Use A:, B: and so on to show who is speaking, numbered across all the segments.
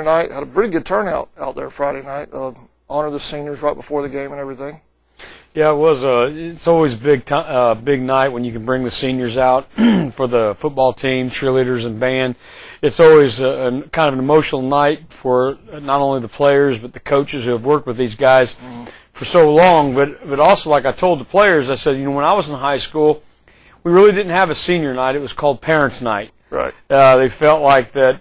A: night. Had a pretty good turnout out there Friday night. Honor the seniors right before the game and everything.
B: Yeah, it was. It's always a big night when you can bring the seniors out for the football team, cheerleaders, and band. It's always kind of an emotional night for not only the players but the coaches who have worked with these guys for so long. But also, like I told the players, I said, when I was in high school, we really didn't have a senior night. It was called Parents' Night.
A: Right.
B: They felt like that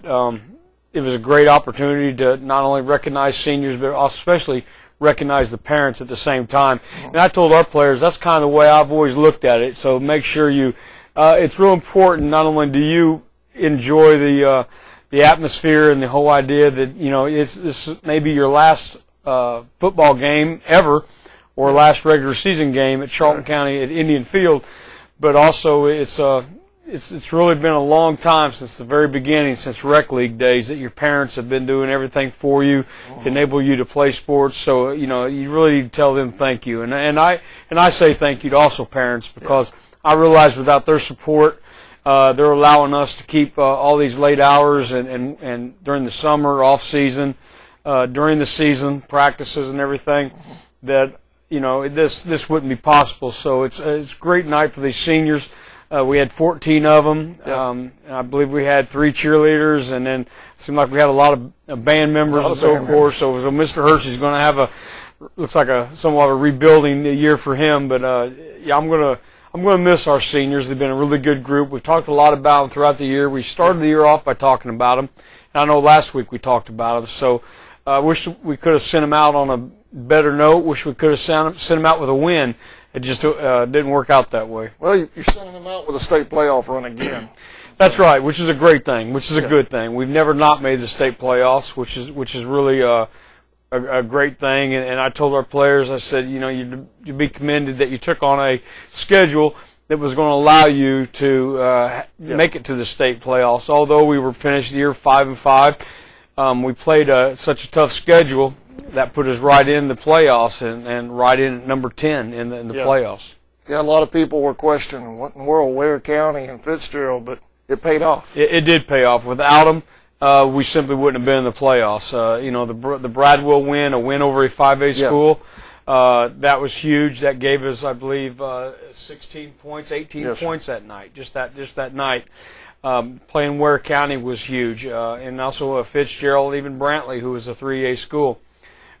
B: it was a great opportunity to not only recognize seniors but also especially recognize the parents at the same time. And I told our players that's kind of the way I've always looked at it. So make sure it's real important. Not only do you enjoy the atmosphere and the whole idea that this may be your last football game ever or last regular season game at Charlton County at Indian Field, but also it's really been a long time since the very beginning, since rec league days, that your parents have been doing everything for you to enable you to play sports. So you really need to tell them thank you, and I say thank you to also parents, because I realize without their support, they're allowing us to keep all these late hours and during the summer off season, during the season practices and everything, that this wouldn't be possible. So it's a great night for these seniors. We had 14 of them. And I believe we had 3 cheerleaders, and then it seemed like we had a lot of band members and so forth. So Mr. Hershey's going to have looks like somewhat of a rebuilding year for him. But I'm gonna miss our seniors. They've been a really good group. We've talked a lot about them throughout the year. We started the year off by talking about them, and I know last week we talked about them. So I wish we could have sent them out on a better note. Wish we could have sent them out with a win. It just didn't work out that way.
A: Well, you're sending them out with a state playoff run again.
B: That's right, which is a great thing, which is a good thing. We've never not made the state playoffs, which is really a great thing. And I told our players, I said, you'd be commended that you took on a schedule that was going to allow you to make it to the state playoffs. Although we were finished the year 5-5, we played such a tough schedule that put us right in the playoffs and right in at number 10 in the playoffs. Yeah,
A: a lot of people were questioning what in the world, Ware County and Fitzgerald, but it paid off.
B: It did pay off. Without them, we simply wouldn't have been in the playoffs. The Bradwell win, a win over a 5A school, that was huge. That gave us, I believe, 16 points, 18 points that night. Just that night. Playing Ware County was huge, and also Fitzgerald, even Brantley, who was a 3A school.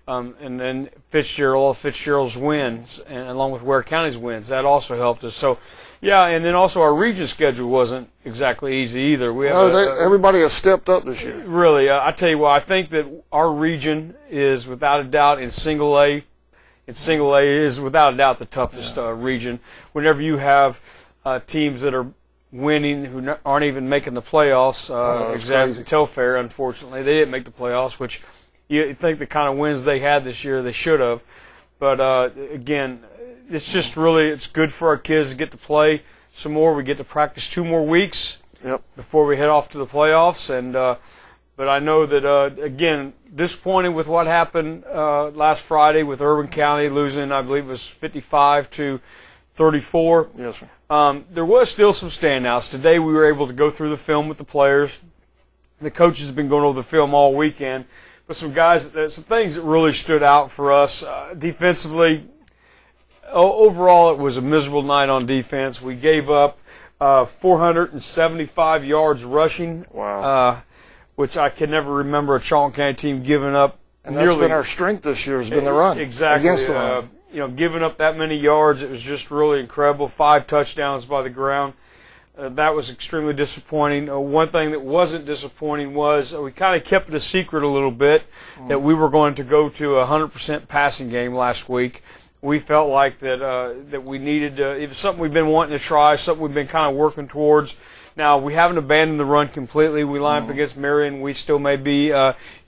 B: And then Fitzgerald's wins, and along with Ware County's wins, that also helped us. So, and then also our region schedule wasn't exactly easy either.
A: Everybody has stepped up this year.
B: Really, I tell you what, I think that our region is without a doubt in single A. Single A is without a doubt the toughest region. Whenever you have teams that are winning who aren't even making the playoffs, example Telfair, unfortunately, they didn't make the playoffs, which. You think the kind of wins they had this year, they should have. But, again, it's just it's good for our kids to get to play some more. We get to practice 2 more weeks before we head off to the playoffs. And but I know that, again, disappointed with what happened last Friday with Irwin County losing, I believe it was 55-34.
A: Yes, sir.
B: There was still some standouts. Today we were able to go through the film with the players. The coaches have been going over the film all weekend. But some things that really stood out for us defensively. Overall, it was a miserable night on defense. We gave up 475 yards rushing, which I can never remember a Charlton County team giving up.
A: And that's been our strength this year, has been the run.
B: Exactly.
A: Against the run.
B: Giving up that many yards, it was just really incredible. 5 touchdowns by the ground. That was extremely disappointing. One thing that wasn't disappointing was we kind of kept it a secret a little bit that we were going to go to a 100% passing game last week. We felt like that we needed to. It was something we've been wanting to try, something we've been kind of working towards. Now, we haven't abandoned the run completely. We line up against Marion. We still may be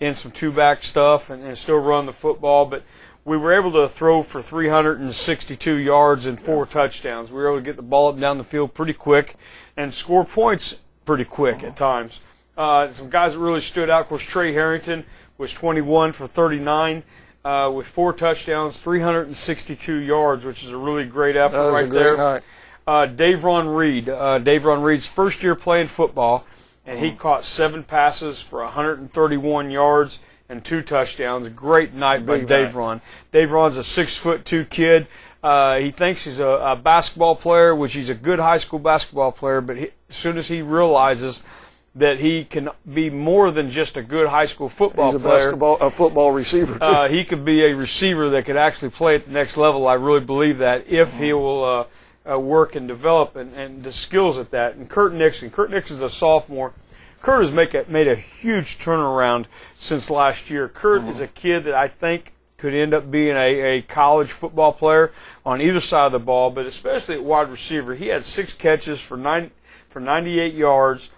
B: in some 2-back stuff and still run the football, but we were able to throw for 362 yards and 4 touchdowns. We were able to get the ball up and down the field pretty quick and score points pretty quick at times. Some guys that really stood out, of course, Trey Harrington was 21 for 39 with 4 touchdowns, 362 yards, which is a really great effort right there.
A: That was a great night.
B: Dave Ron Reed. Dave Ron Reed's first year playing football. and he caught 7 passes for 131 yards and 2 touchdowns. A great night by Dave Ron. Dave Ron's a 6'2" kid. He thinks he's a basketball player, which he's a good high school basketball player, but as soon as he realizes that he can be more than just a good high school football player.
A: He's a football receiver, too.
B: He could be a receiver that could actually play at the next level. I really believe that if he will work and develop and the skills at that. And Kurt Nixon's a sophomore. Kurt has made a huge turnaround since last year. Kurt is a kid that I think could end up being a college football player on either side of the ball, but especially at wide receiver. He had 6 catches for 98 yards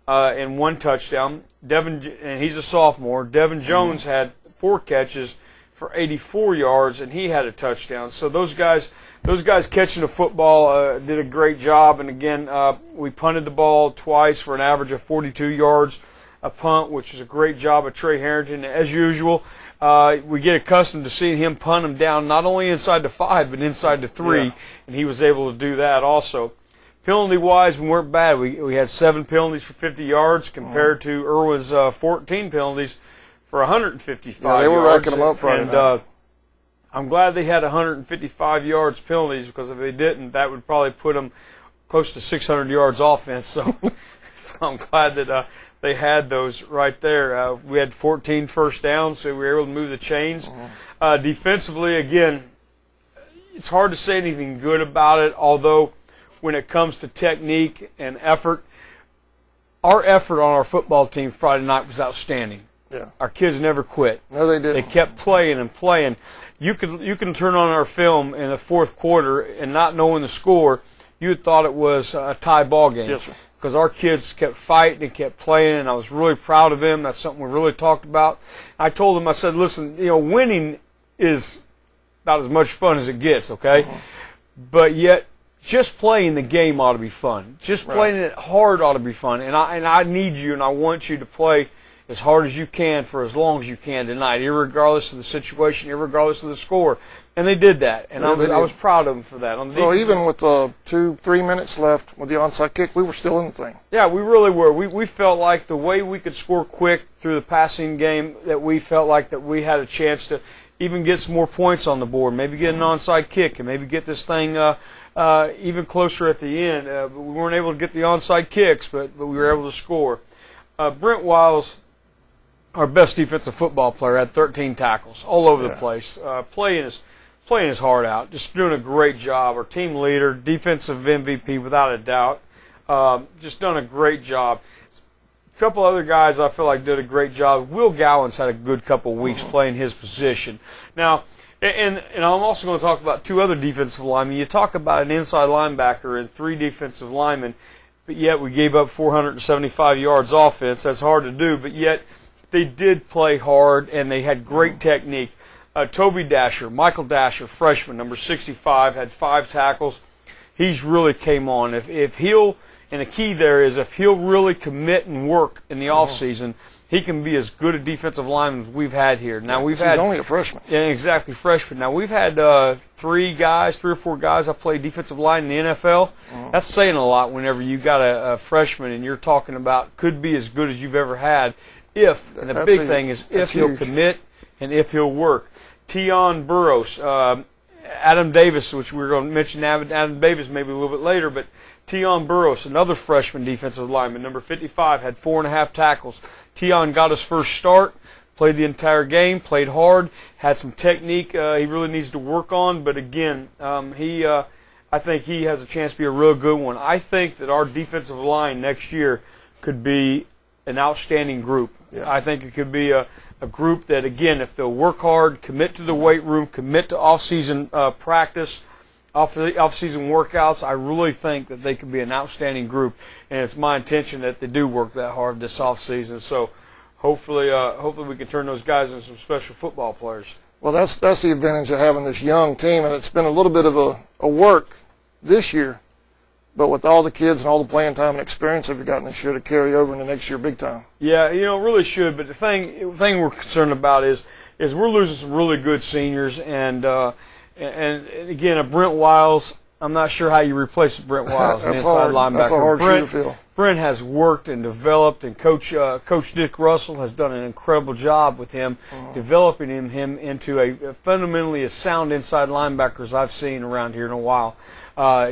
B: and 1 touchdown. And he's a sophomore. Devin Jones had 4 catches for 84 yards, and he had a touchdown. So those guys catching the football did a great job. And again, we punted the ball twice for an average of 42 yards a punt, which is a great job of Trey Harrington. As usual, we get accustomed to seeing him punt them down not only inside the 5 but inside the 3, and he was able to do that also. Penalty-wise, we weren't bad. We had 7 penalties for 50 yards compared to Irwin's 14 penalties for 155 yards.
A: Yeah, they were racking them up Friday night.
B: I'm glad they had 155 yards penalties, because if they didn't, that would probably put them close to 600 yards offense. So, I'm glad that they had those right there. We had 14 first downs, so we were able to move the chains. Defensively, again, it's hard to say anything good about it, although when it comes to technique and effort, our effort on our football team Friday night was outstanding.
A: Yeah.
B: Our kids never quit.
A: No, they didn't.
B: They kept playing and playing. You can turn on our film in the 4th quarter and not knowing the score, you had thought it was a tie ball game.
A: Yes, sir.
B: Because our kids kept fighting and kept playing, and I was really proud of them. That's something we really talked about. I told them, I said, listen, winning is about as much fun as it gets, okay? But yet, just playing the game ought to be fun. Just playing it hard ought to be fun. And I need you, and I want you to play as hard as you can for as long as you can tonight, irregardless of the situation, irregardless of the score. And they did that, and I was proud of them for that.
A: Well, even with 2-3 minutes left with the onside kick, we were still in the thing.
B: Yeah, we really were. We felt like the way we could score quick through the passing game, that we felt like that we had a chance to even get some more points on the board, maybe get an onside kick, and maybe get this thing even closer at the end. We weren't able to get the onside kicks, but we were able to score. Brent Wiles, our best defensive football player, had 13 tackles all over the place, playing his heart out, just doing a great job. Our team leader, defensive MVP without a doubt, just done a great job. A couple other guys I feel like did a great job. Will Gowans had a good couple weeks playing his position. Now, and I'm also going to talk about 2 other defensive linemen. You talk about an inside linebacker and 3 defensive linemen, but yet we gave up 475 yards offense. That's hard to do, but yet they did play hard, and they had great technique. Toby Dasher, Michael Dasher, freshman, number 65, had 5 tackles. He's really came on. If he'll, and the key there is if he'll really commit and work in the offseason, he can be as good a defensive lineman as we've had here. Now he's
A: only a freshman.
B: Yeah, exactly, freshman. Now we've had 3 or 4 guys that play defensive line in the NFL. That's saying a lot whenever you got a freshman and you're talking about could be as good as you've ever had. And the big thing is if he'll commit and if he'll work. Tion Burrows, Adam Davis, which we're going to mention Adam Davis maybe a little bit later, but Tion Burrows, another freshman defensive lineman, number 55, had 4.5 tackles. Tion got his first start, played the entire game, played hard, had some technique he really needs to work on, but again, I think he has a chance to be a real good one. I think that our defensive line next year could be an outstanding group. Yeah. I think it could be a group that, again, if they'll work hard, commit to the weight room, commit to off-season practice, off-season workouts, I really think that they could be an outstanding group, and it's my intention that they do work that hard this off-season. So hopefully we can turn those guys into some special football players.
A: Well, that's the advantage of having this young team, and it's been a little bit of a work this year. But with all the kids and all the playing time and experience that we've gotten this year to carry over into next year big time.
B: Yeah, it really should. But the thing we're concerned about is we're losing some really good seniors. And again, Brent Wiles, I'm not sure how you replace Brent Wiles, the inside linebacker.
A: That's a hard shoe to fill.
B: Brent has worked and developed, and Coach Dick Russell has done an incredible job with him, developing him into a fundamentally as sound inside linebacker as I've seen around here in a while.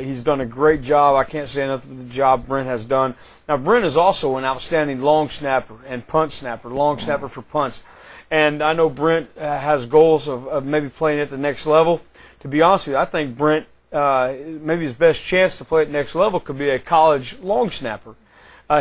B: He's done a great job. I can't say enough of the job Brent has done. Now, Brent is also an outstanding long snapper and punt snapper, long snapper for punts. And I know Brent has goals of maybe playing at the next level. To be honest with you, I think Brent, maybe his best chance to play at the next level could be a college long snapper.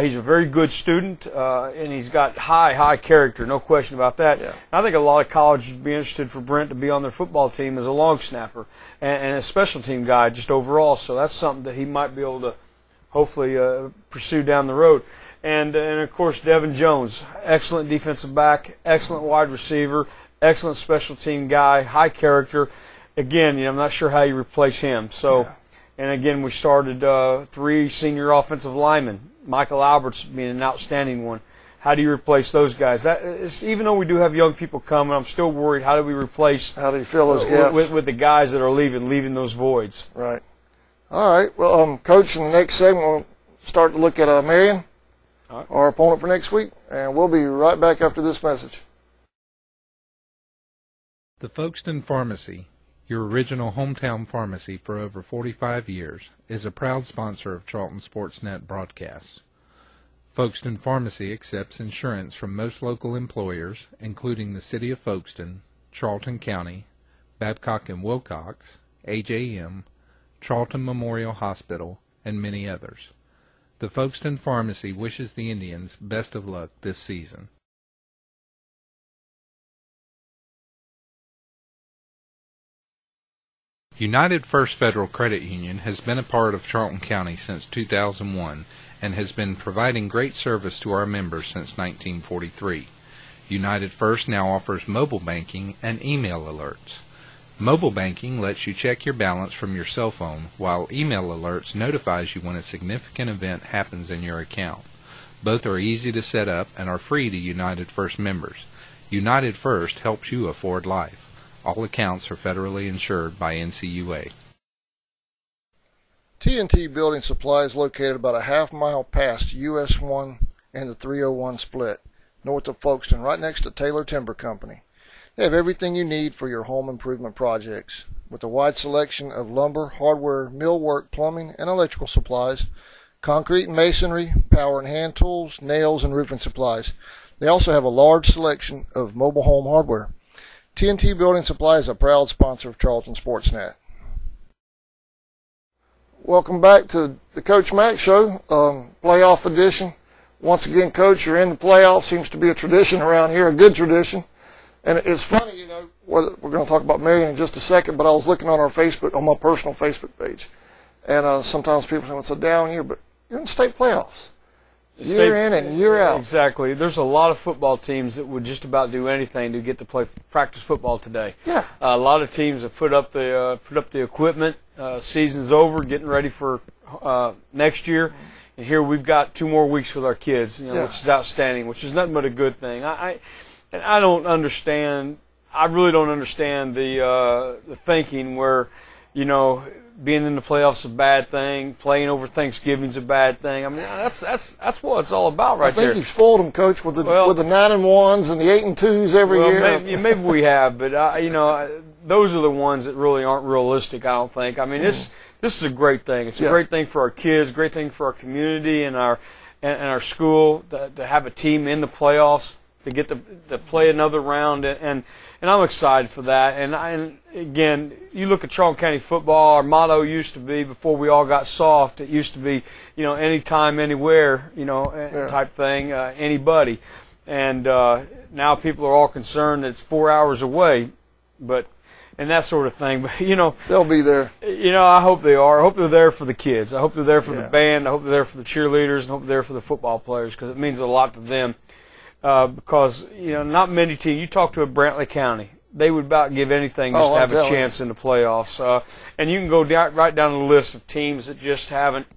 B: He's a very good student, and he's got high character, no question about that.
A: Yeah.
B: I think a lot of colleges would be interested for Brent to be on their football team as a long snapper and a special team guy just overall. So that's something that he might be able to hopefully pursue down the road. And of course, Devin Jones, excellent defensive back, excellent wide receiver, excellent special team guy, high character. Again, I'm not sure how you replace him. So, and again, we started 3 senior offensive linemen. Michael Alberts being an outstanding one. How do you replace those guys? Even though we do have young people coming, I'm still worried. How do we replace?
A: How do you fill those gaps
B: with the guys that are leaving those voids?
A: Right. All right. Well, Coach, in the next segment, we'll start to look at Marion, our opponent for next week, and we'll be right back after this message.
C: The Folkestone Pharmacy, your original hometown pharmacy for over 45 years, is a proud sponsor of Charlton Sportsnet broadcasts. Folkestone Pharmacy accepts insurance from most local employers, including the City of Folkestone, Charlton County, Babcock and Wilcox, AJM, Charlton Memorial Hospital, and many others. The Folkestone Pharmacy wishes the Indians best of luck this season. United First Federal Credit Union has been a part of Charlton County since 2001 and has been providing great service to our members since 1943. United First now offers mobile banking and email alerts. Mobile banking lets you check your balance from your cell phone, while email alerts notifies you when a significant event happens in your account. Both are easy to set up and are free to United First members. United First helps you afford life. All accounts are federally insured by NCUA.
A: T&T Building Supply is located about a half-mile past US 1 and the 301 split, north of Folkestone, right next to Taylor Timber Company. They have everything you need for your home improvement projects, with a wide selection of lumber, hardware, millwork, plumbing, and electrical supplies, concrete and masonry, power and hand tools, nails, and roofing supplies. They also have a large selection of mobile home hardware. T&T Building Supply is a proud sponsor of Charlton Sportsnet. Welcome back to the Coach Mack Show, playoff edition. Once again, Coach, you're in the playoffs. Seems to be a tradition around here, a good tradition. And it's funny, we're going to talk about Marion in just a second, but I was looking on my personal Facebook page. And sometimes people say, well, it's a down year, but you're in state playoffs. Year in and year out.
B: Exactly. There's a lot of football teams that would just about do anything to get to play practice football today.
A: Yeah.
B: A lot of teams have put up the equipment. Season's over, getting ready for next year, and here we've got 2 more weeks with our kids, which is outstanding, which is nothing but a good thing. I don't understand. I really don't understand the thinking where, being in the playoffs is a bad thing, playing over Thanksgiving's a bad thing. I mean, that's what it's all about right there.
A: I think you've spoiled them, Coach, with the 9-1s and the 8-2s every year.
B: Maybe we have, but those are the ones that really aren't realistic, I don't think. I mean, this is a great thing. It's a great thing for our kids, great thing for our community and our school to have a team in the playoffs, to get to play another round, and I'm excited for that. And again, you look at Charlton County football, our motto used to be, before we all got soft, it used to be, anytime, anywhere, type thing, anybody. And now people are all concerned that it's 4 hours away, and that sort of thing. But,
A: they'll be there.
B: I hope they are. I hope they're there for the kids. I hope they're there for the band. I hope they're there for the cheerleaders, and I hope they're there for the football players, because it means a lot to them. Because, not many teams, you talk to a Brantley County, they would about give anything just to have a chance in the playoffs. And you can go right down the list of teams that just haven't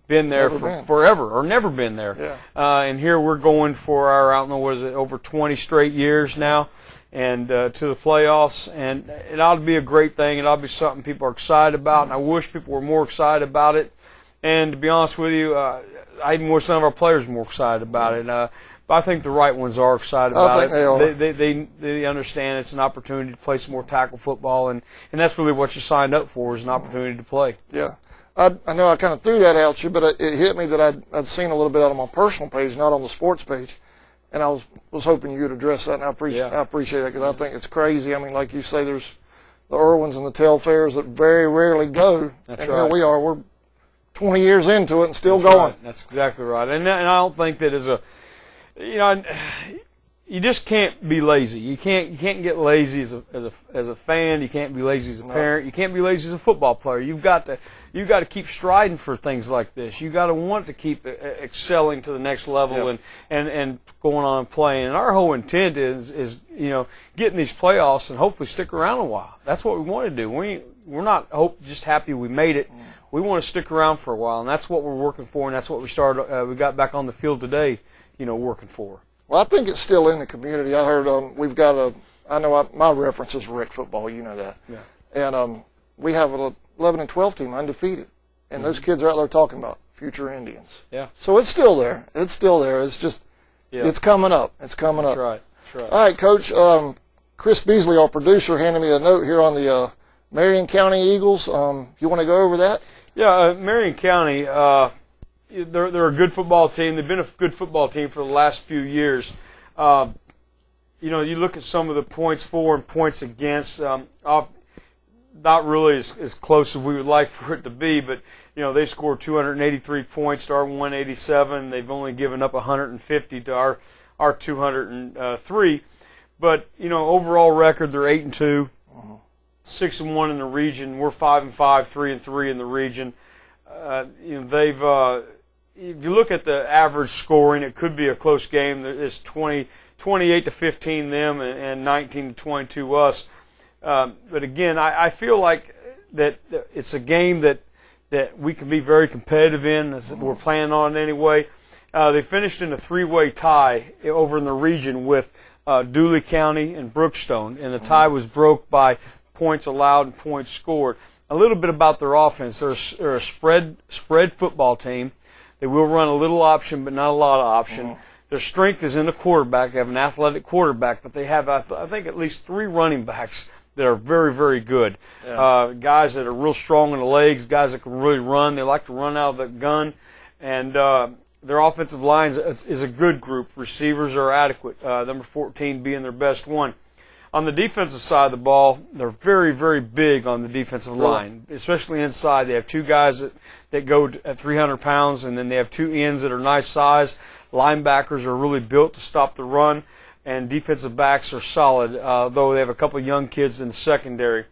B: been there forever or never been there.
A: Yeah.
B: And here we're going for our, I don't know, over 20 straight years now, and to the playoffs. And it ought to be a great thing. It ought to be something people are excited about, and I wish people were more excited about it. And to be honest with you, I even wish some of our players were more excited about it. But I think the right ones are excited about it. They understand it's an opportunity to play some more tackle football, and that's really what you signed up for, is an opportunity to play.
A: Yeah. I know I kind of threw that at you, but it hit me that I'd seen a little bit out on my personal page, not on the sports page, and I was hoping you would address that, and I appreciate that, because I think it's crazy. I mean, like you say, there's the Irwins and the Telfairs that very rarely go,
B: That's
A: and
B: right.
A: Here we are. We're 20 years into it and still
B: That's
A: going.
B: Right. That's exactly right. And I don't think that you just can't be lazy. You can't get lazy as a fan. You can't be lazy as a parent. You can't be lazy as a football player. You've got to keep striding for things like this. You got to want to keep excelling to the next level and going on and playing. And our whole intent is getting these playoffs and hopefully stick around a while. That's what we want to do. We're not just happy we made it. We want to stick around for a while, and that's what we're working for, and that's what we got back on the field today, working for.
A: Well, I think it's still in the community. I heard we've got my reference is rec football, you know that. Yeah. And we have an 11 and 12 team undefeated, and those kids are out there talking about future Indians.
B: Yeah.
A: So it's still there. It's still there. It's just it's coming up. It's coming up.
B: That's right.
A: All right, Coach. Chris Beasley, our producer, handed me a note here on the Marion County Eagles. You want to go over that?
B: Yeah, Marion County. They're a good football team. They've been a good football team for the last few years. You look at some of the points for and points against. Not really as close as we would like for it to be, but they scored 283 points to our 187. They've only given up 150 to our 203. But overall record, they're 8-2, 6-1 in the region. We're 5-5, 3-3 in the region. They've if you look at the average scoring, it could be a close game. It's 28-15 them and 19-22 us. But again, I feel like that it's a game that we can be very competitive in. We're planning on it anyway. They finished in a three-way tie over in the region with Dooley County and Brookstone, and the tie was broke by points allowed and points scored. A little bit about their offense. They're a spread football team. They will run a little option, but not a lot of option. Their strength is in the quarterback. They have an athletic quarterback, but they have, I think, at least 3 running backs that are very, very good. Yeah. Guys that are real strong in the legs, guys that can really run. They like to run out of the gun. And their offensive line is a good group. Receivers are adequate, number 14 being their best one. On the defensive side of the ball, they're very, very big on the defensive line, especially inside. They have 2 guys that go at 300 pounds, and then they have 2 ends that are nice size. Linebackers are really built to stop the run, and defensive backs are solid, though they have a couple of young kids in the secondary.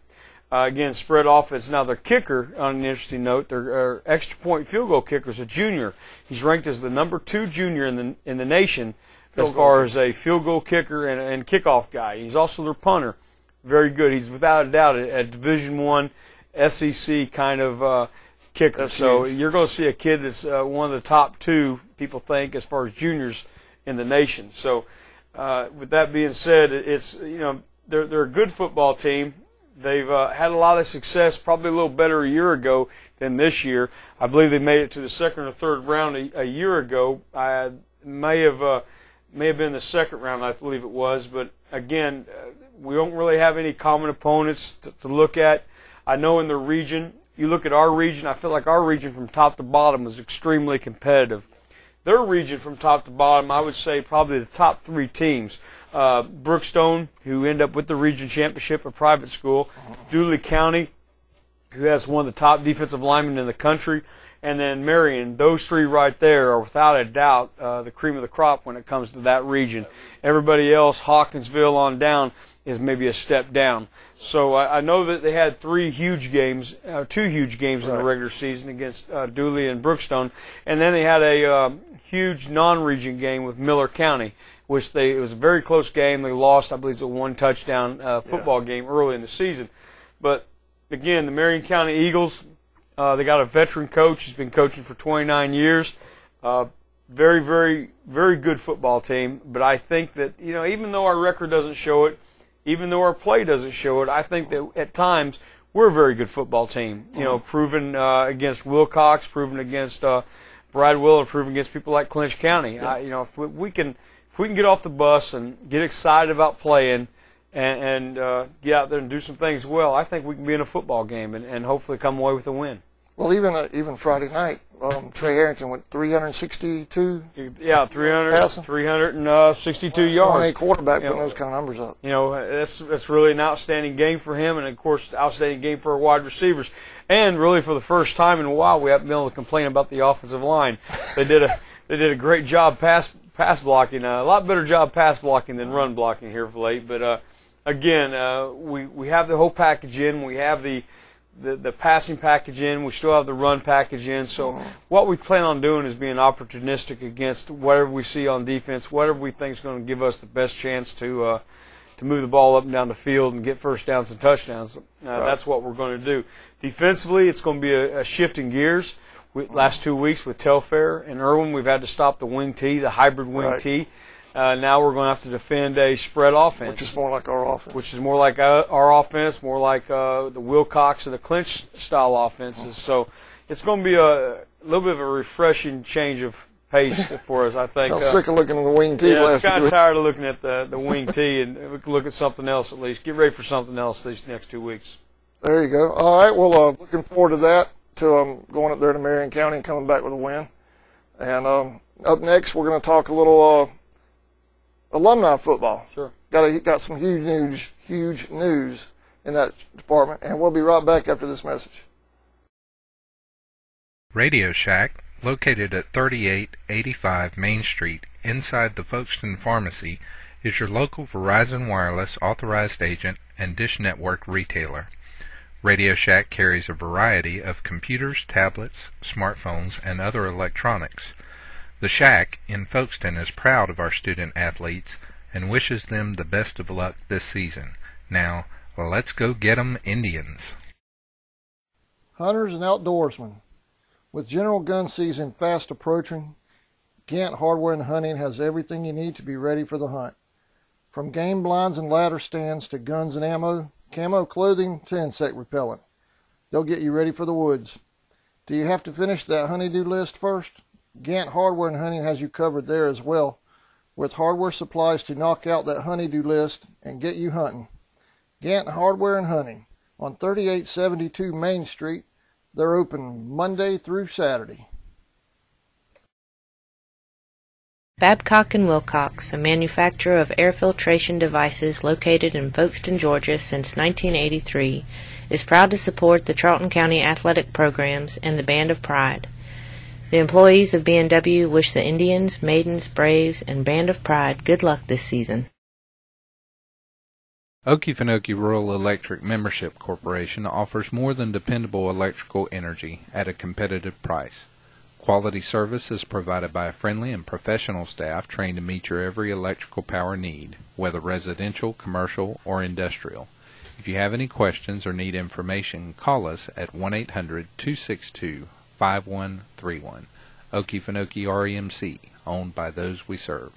B: Again, spread offense. Now, their kicker, on an interesting note, their extra point field goal kicker is a junior. He's ranked as the number 2 junior in the nation as far as a field goal kicker and kickoff guy. He's also their punter. Very good. He's without a doubt a Division I SEC kind of kicker.
A: That's
B: so
A: huge.
B: You're going to see a kid that's one of the top 2, people think, as far as juniors in the nation. So with that being said, it's they're a good football team. They've had a lot of success, probably a little better a year ago than this year. I believe they made it to the second or third round a year ago. I may have been the second round, I believe it was. But again, we don't really have any common opponents to look at. I know in the region, you look at our region, I feel like our region from top to bottom is extremely competitive. Their region from top to bottom, I would say probably the top 3 teams. Brookstone, who end up with the region championship, a private school. Dooley County, who has one of the top defensive linemen in the country. And then Marion. Those 3 right there are without a doubt the cream of the crop when it comes to that region. Everybody else, Hawkinsville on down, is maybe a step down. So I know that they had 2 huge games in the regular season against Dooley and Brookstone. And then they had a huge non-region game with Miller County, which it was a very close game. They lost, I believe, a 1-touchdown football game early in the season. But again, the Marion County Eagles, they got a veteran coach. He's been coaching for 29 years. Very, very, very good football team. But I think that, even though our record doesn't show it, even though our play doesn't show it, I think that at times we're a very good football team. You know, proven against Wilcox, proven against Brad Will, proven against people like Clinch County.
A: Yeah.
B: You know, if we can get off the bus and get excited about playing and get out there and do some things well, I think we can be in a football game and hopefully come away with a win.
A: Well, even Friday night, Trey Harrington went 362.
B: Yeah, 362 yards.
A: On a quarterback putting those kind of numbers up.
B: You know, that's really an outstanding game for him, and of course, outstanding game for our wide receivers. And really, for the first time in a while, we haven't been able to complain about the offensive line. They did a great job pass blocking, a lot better job pass blocking than run blocking here of late. But again, we have the whole package in. We have the passing package in. We still have the run package in. So what we plan on doing is being opportunistic against whatever we see on defense, whatever we think is going to give us the best chance to move the ball up and down the field and get first downs and touchdowns. That's what we're going to do. Defensively, it's going to be a shift in gears. Last 2 weeks with Telfair and Irwin, we've had to stop the wing T, the hybrid wing T. Now we're going to have to defend a spread offense.
A: Which is more like our offense.
B: Which is more like our offense, more like the Wilcox and the Clinch style offenses. So it's going to be a little bit of a refreshing change of pace for us, I think.
A: I was sick of looking at the wing T last
B: I'm kind of tired of looking at the wing T, and we can look at something else at least. Get ready for something else these next 2 weeks.
A: There you go. All right, well, looking forward to that, to going up there to Marion County and coming back with a win. And up next, we're going to talk a little alumni football.
B: Sure.
A: Got some huge news in that department, and we'll be right back after this message.
C: Radio Shack, located at 3885 Main Street, inside the Folkestone Pharmacy, is your local Verizon Wireless authorized agent and Dish Network retailer. Radio Shack carries a variety of computers, tablets, smartphones, and other electronics. The Shack in Folkestone is proud of our student athletes and wishes them the best of luck this season. Now, let's go get 'em Indians.
A: Hunters and outdoorsmen. With general gun season fast approaching, Gant Hardware and Hunting has everything you need to be ready for the hunt. From game blinds and ladder stands to guns and ammo, camo clothing to insect repellent. They'll get you ready for the woods. Do you have to finish that honey-do list first? Gant Hardware and Hunting has you covered there as well, with hardware supplies to knock out that honey-do list and get you hunting. Gant Hardware and Hunting on 3872 Main Street. They're open Monday through Saturday.
D: Babcock Wilcox, a manufacturer of air filtration devices located in Folkestone, Georgia since 1983, is proud to support the Charlton County athletic programs and the Band of Pride. The employees of B&W wish the Indians, Maidens, Braves, and Band of Pride good luck this season.
C: Okefenokee Rural Electric Membership Corporation offers more than dependable electrical energy at a competitive price. Quality service is provided by a friendly and professional staff trained to meet your every electrical power need, whether residential, commercial, or industrial. If you have any questions or need information, call us at 1-800-262-5131. Okefenokee REMC, owned by those we serve.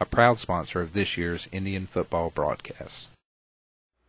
C: A proud sponsor of this year's Indian football broadcast.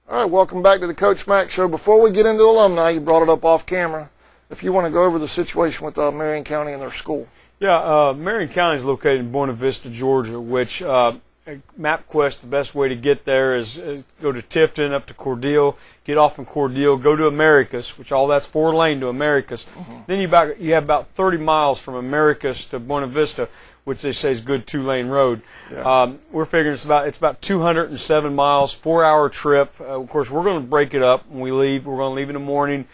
A: All right, welcome back to the Coach Mack Show. Before we get into the alumni, you brought it up off camera. If you want to go over the situation with Marion County and their school.
B: Yeah, Marion County is located in Buena Vista, Georgia, which MapQuest, the best way to get there is go to Tifton, up to Cordele, get off in Cordele, go to Americus, which all that's 4-lane to Americus. Then you have about 30 miles from Americus to Buena Vista, which they say is a good 2-lane road.
A: Yeah.
B: We're figuring it's about 207 miles, 4-hour trip. Of course, we're going to break it up when we leave. We're going to leave in the morning,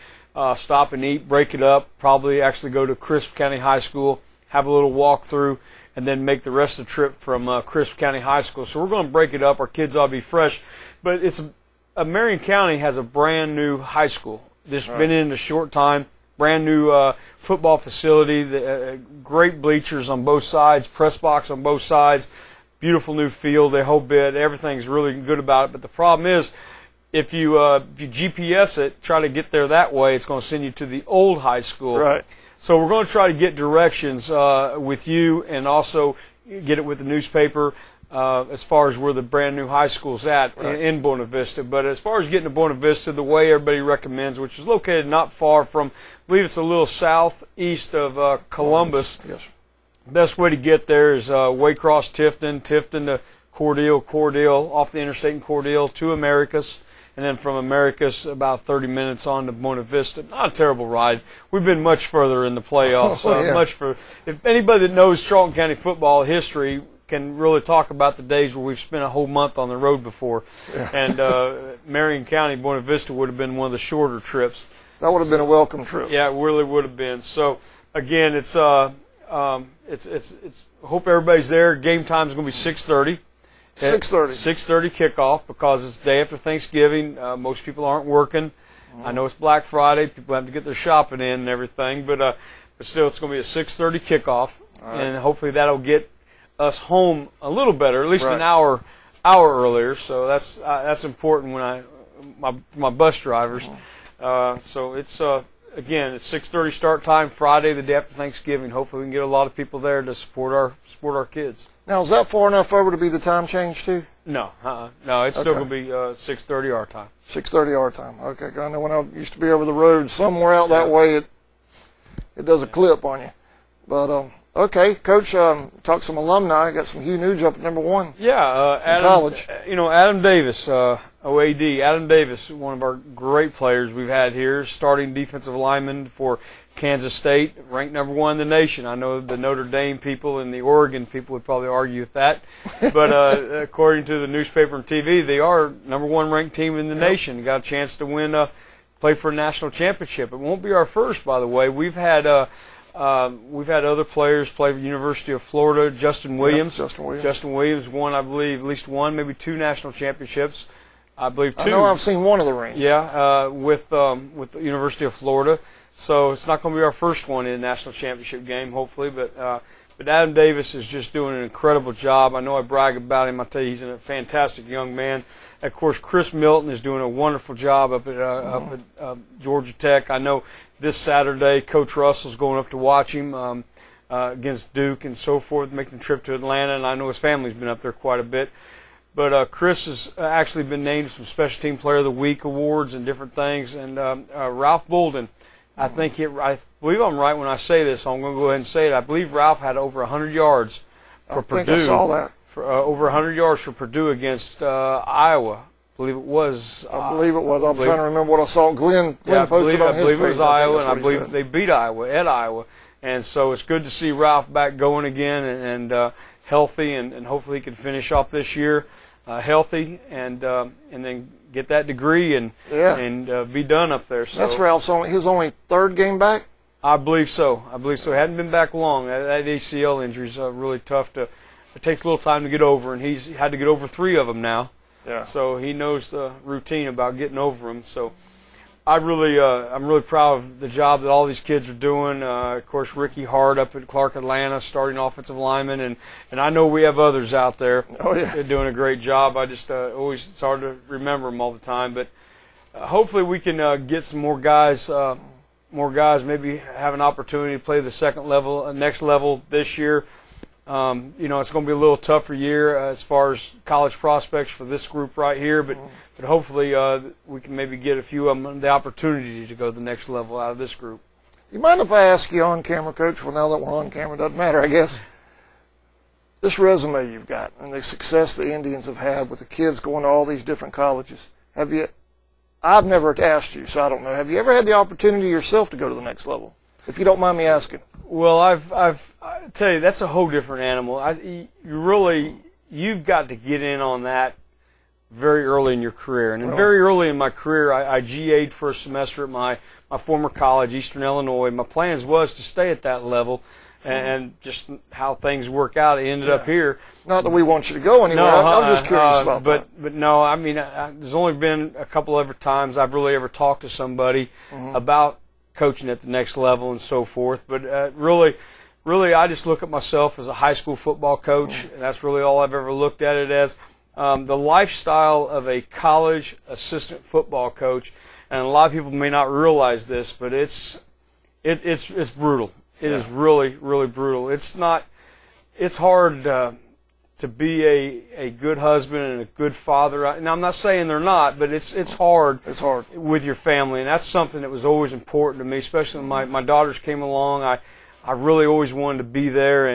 B: stop and eat, break it up, probably actually go to Crisp County High School, have a little walk through, and then make the rest of the trip from Crisp County High School. So we're going to break it up. Our kids ought to be fresh. But Marion County has a brand new high school. Just been in a short time. Brand new football facility, great bleachers on both sides, press box on both sides, beautiful new field, the whole bit. Everything's really good about it. But the problem is, if you GPS it, try to get there that way, it's going to send you to the old high school.
A: Right.
B: So we're going to try to get directions with you and also get it with the newspaper. as far as where the brand new high school's at in Buena Vista. But as far as getting to Buena Vista, the way everybody recommends, which is located not far from, I believe it's a little southeast of Columbus.
A: Yes.
B: Best way to get there is Waycross Tifton, Tifton to Cordele, Cordele off the interstate in Cordele to Americus, and then from Americus about 30 minutes on to Buena Vista. Not a terrible ride. We've been much further in the playoffs. Much further. If anybody that knows Charlton County football history can really talk about the days where we've spent a whole month on the road before. Yeah. And Marion County, Buena Vista would have been one of the shorter trips.
A: That would have been a welcome trip.
B: Yeah, it really would have been. So again, it's hope everybody's there. Game time is going to be 6:30.
A: 6:30.
B: 6:30 kickoff because it's the day after Thanksgiving. Most people aren't working. I know it's Black Friday. People have to get their shopping in and everything, but still, it's going to be a 6:30 kickoff, and hopefully that'll get us home a little better, at least an hour earlier. So that's important when my bus drivers. So it's again, it's 6:30 start time Friday, the day after Thanksgiving. Hopefully, we can get a lot of people there to support our kids.
A: Now, is that far enough over to be the time change too?
B: No, no, it's still going to be 6:30 our time.
A: 6:30 our time. Okay, I know when I used to be over the road somewhere out that way, it does a clip on you. But okay, Coach, talk some alumni. Got some Hugh Nuge up at number 1.
B: Yeah, Adam,
A: college.
B: Adam Davis, OAD. Adam Davis, one of our great players we've had here, starting defensive lineman for Kansas State, ranked number 1 in the nation. I know the Notre Dame people and the Oregon people would probably argue with that, but according to the newspaper and TV, they are number 1 ranked team in the nation. Got a chance to win, play for a national championship. It won't be our first, by the way. We've had other players play for the University of Florida. Justin Williams. Justin Williams won, I believe, at least 1, maybe 2 national championships. I believe 2.
A: I know I've seen one of the rings.
B: Yeah, with the University of Florida. So it's not going to be our first one in the national championship game, hopefully. But Adam Davis is just doing an incredible job. I know I brag about him. I tell you, he's a fantastic young man. Of course, Chris Milton is doing a wonderful job up at Georgia Tech. I know this Saturday, Coach Russell's going up to watch him against Duke and so forth, making a trip to Atlanta. And I know his family's been up there quite a bit. But Chris has actually been named some Special Team Player of the Week awards and different things. And Ralph Bolden, I believe I'm right when I say this, so I'm going to go ahead and say it. I believe Ralph had over 100 yards for Purdue.
A: I saw that.
B: For over 100 yards for Purdue against Iowa. I believe it was.
A: I'm trying to remember what I saw. Glenn posted on his page.
B: I believe it was Iowa, and I believe they beat Iowa at Iowa. And so it's good to see Ralph back going again and healthy, and hopefully he can finish off this year healthy and then get that degree and be done up there. So
A: that's Ralph's his only 3rd game back?
B: I believe so. He hadn't been back long. That ACL injury is really tough it takes a little time to get over, and he's had to get over 3 of them now. Yeah. So he knows the routine about getting over them. So I'm really proud of the job that all these kids are doing. Of course, Ricky Hart up at Clark Atlanta, starting offensive lineman, and I know we have others out there.
A: Oh yeah,
B: they're doing a great job. I just it's hard to remember them all the time, but hopefully we can get some more guys. Maybe have an opportunity to play the next level this year. It's going to be a little tougher year as far as college prospects for this group right here, but hopefully we can maybe get a few of them the opportunity to go to the next level out of this group.
A: You mind if I ask you on camera, Coach? Well, now that we're on camera, it doesn't matter, I guess. This resume you've got and the success the Indians have had with the kids going to all these different colleges, I've never asked you, so I don't know. Have you ever had the opportunity yourself to go to the next level? If you don't mind me asking.
B: Well, I tell you, that's a whole different animal. You've got to get in on that very early in your career. And very early in my career, I GA'd for a semester at my former college, Eastern Illinois. My plans was to stay at that level, and just how things work out, it ended up here.
A: Not that we want you to go anywhere.
B: No,
A: I'm just curious about that.
B: But no, I mean, there's only been a couple other times I've really ever talked to somebody about coaching at the next level and so forth. But really, I just look at myself as a high school football coach, and that's really all I've ever looked at it as. The lifestyle of a college assistant football coach, and a lot of people may not realize this, but it's brutal. It is really, really brutal. It's hard to be a good husband and a good father. And I'm not saying they're not, but it's hard.
A: It's hard
B: with your family, and that's something that was always important to me, especially when my daughters came along. I really always wanted to be there,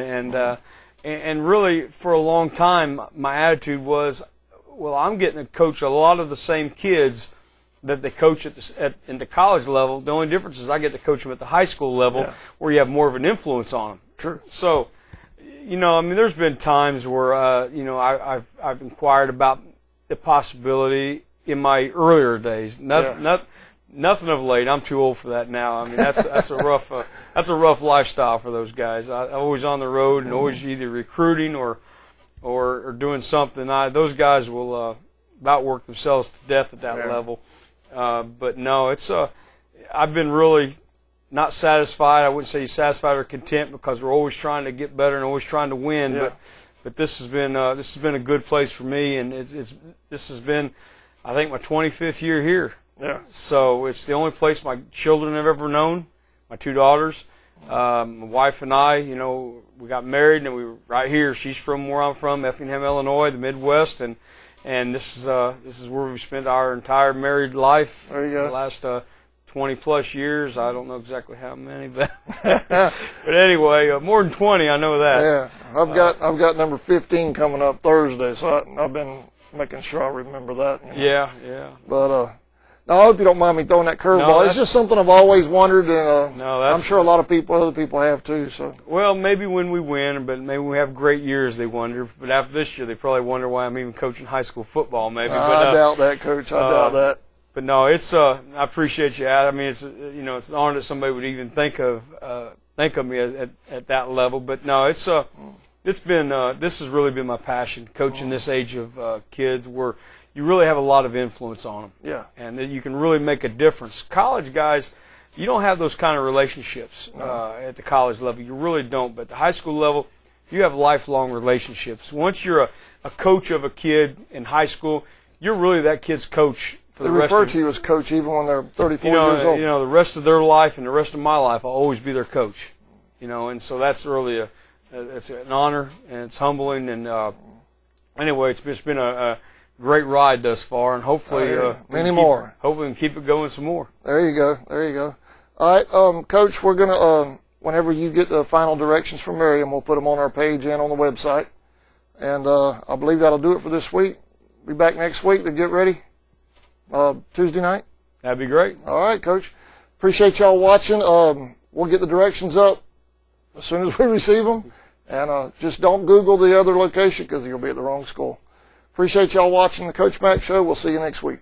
B: and really for a long time my attitude was, well, I'm getting to coach a lot of the same kids that they coach at the college level. The only difference is I get to coach them at the high school level, where you have more of an influence on them.
A: True.
B: So, I mean, there's been times where I've inquired about the possibility in my earlier days. Nothing of late. I'm too old for that now. I mean, that's a rough lifestyle for those guys. I'm always on the road and always either recruiting or doing something. Those guys will about work themselves to death at that level. But no, I've been really not satisfied. I wouldn't say satisfied or content, because we're always trying to get better and always trying to win. But this has been a good place for me, and this has been, I think, my 25th year here.
A: Yeah.
B: So it's the only place my children have ever known, my two daughters. My wife and I, we got married, and we were right here. She's from where I'm from, Effingham, Illinois, the Midwest, and this is where we've spent our entire married life.
A: There you go.
B: The last 20 plus years. I don't know exactly how many, but but anyway, more than 20. I know that.
A: Yeah, I've got number 15 coming up Thursday, so I've been making sure I remember that.
B: Yeah.
A: But no, I hope you don't mind me throwing that curveball. It's just something I've always wondered, and I'm sure a lot of other people have too. So.
B: Well, maybe when we win, but maybe we have great years, they wonder. But after this year, they probably wonder why I'm even coaching high school football. Maybe.
A: I doubt that, Coach. I doubt that.
B: But no, it's I appreciate you. I mean, it's it's an honor that somebody would even think of me at that level. But no, it's been this has really been my passion, coaching this age of kids, where you really have a lot of influence on them.
A: Yeah.
B: And that you can really make a difference. College guys, you don't have those kind of relationships at the college level. You really don't. But at the high school level, you have lifelong relationships. Once you're a coach of a kid in high school, you're really that kid's coach for the rest of
A: They refer to you as coach even when they're 34 years old.
B: The rest of their life and the rest of my life, I'll always be their coach. And so that's really it's an honor, and it's humbling. And anyway, it's just been a great ride thus far, and hopefully
A: many more.
B: Hopefully we can keep it going some more.
A: There you go. All right, Coach, we're gonna whenever you get the final directions from Marion, we'll put them on our page and on the website. And I believe that'll do it for this week. Be back next week to get ready. Tuesday night.
B: That'd be great.
A: All right, Coach. Appreciate y'all watching. We'll get the directions up as soon as we receive them, and just don't Google the other location, because you'll be at the wrong school. Appreciate y'all watching the Coach Mack Show. We'll see you next week.